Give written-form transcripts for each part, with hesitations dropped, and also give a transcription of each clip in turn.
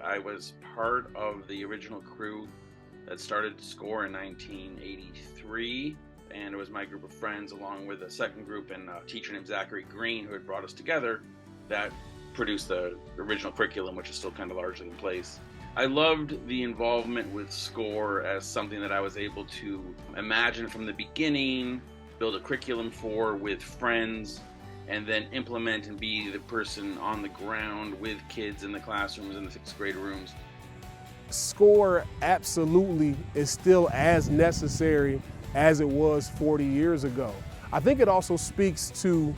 I was part of the original crew that started SGORR in 1983, and it was my group of friends along with a second group and a teacher named Zachary Green who had brought us together that produced the original curriculum, which is still kind of largely in place. I loved the involvement with SGORR as something that I was able to imagine from the beginning, build a curriculum for with friends, and then implement and be the person on the ground with kids in the classrooms in the 6th grade rooms. SGORR absolutely is still as necessary as it was 40 years ago. I think it also speaks to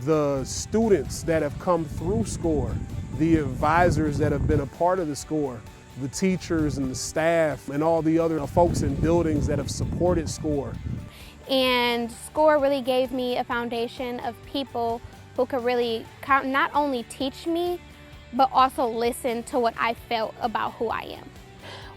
the students that have come through SGORR, the advisors that have been a part of the SGORR, the teachers and the staff and all the other folks in buildings that have supported SGORR. And SGORR really gave me a foundation of people who could really not only teach me, but also listen to what I felt about who I am.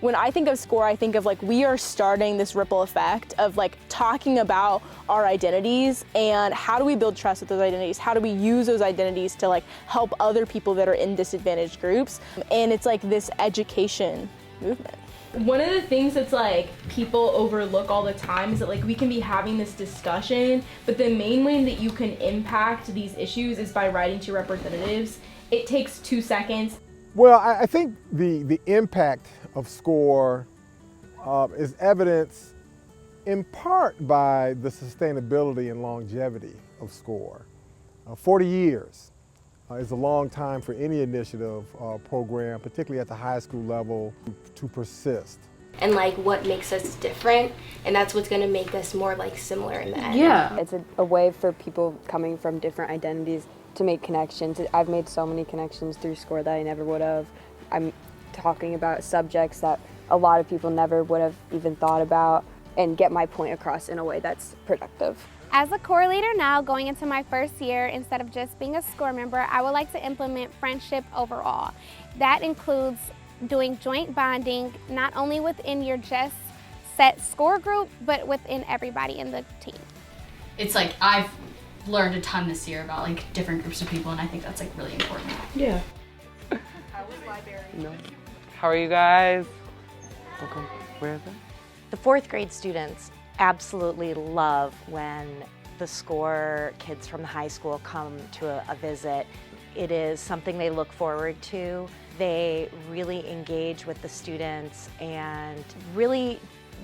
When I think of SGORR, I think of we are starting this ripple effect of talking about our identities and how do we build trust with those identities? How do we use those identities to help other people that are in disadvantaged groups? And it's this education movement. One of the things that's people overlook all the time is that we can be having this discussion, but the main way that you can impact these issues is by writing to your representatives. It takes 2 seconds. Well, I think the impact of SGORR is evidenced in part by the sustainability and longevity of SGORR. 40 years is a long time for any initiative program, particularly at the high school level, to persist. And what makes us different, and that's what's going to make us more similar in the end. Yeah, it's a way for people coming from different identities to make connections. I've made so many connections through SGORR that I never would have. I'm talking about subjects that a lot of people never would have even thought about and get my point across in a way that's productive. As a core leader now, going into my first year, instead of just being a SGORR member, I would like to implement friendship overall. That includes doing joint bonding, not only within your just set SGORR group, but within everybody in the team. It's I've learned a ton this year about different groups of people, and I think that's really important. Yeah. No. How are you guys? Welcome. Where is it? The 4th grade students absolutely love when the SGORR kids from the high school come to a visit. It is something they look forward to. They really engage with the students and really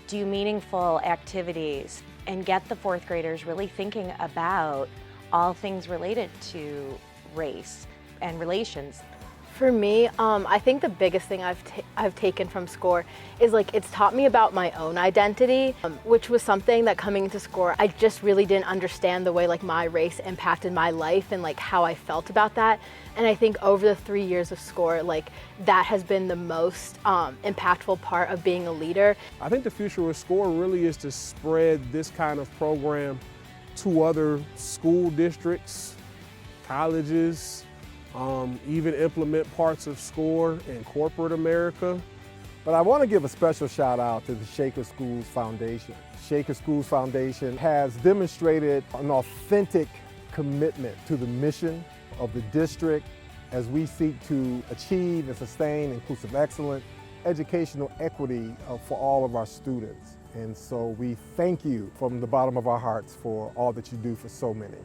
do meaningful activities and get the 4th graders really thinking about all things related to race and relations. For me, I think the biggest thing I've taken from SGORR is it's taught me about my own identity, which was something that coming into SGORR, I just really didn't understand the way my race impacted my life and how I felt about that. And I think over the 3 years of SGORR, that has been the most impactful part of being a leader. I think the future of SGORR really is to spread this kind of program to other school districts, colleges, even implement parts of SGORR in corporate America. But I want to give a special shout out to the Shaker Schools Foundation. Shaker Schools Foundation has demonstrated an authentic commitment to the mission of the district as we seek to achieve and sustain inclusive excellence, educational equity for all of our students. And so we thank you from the bottom of our hearts for all that you do for so many.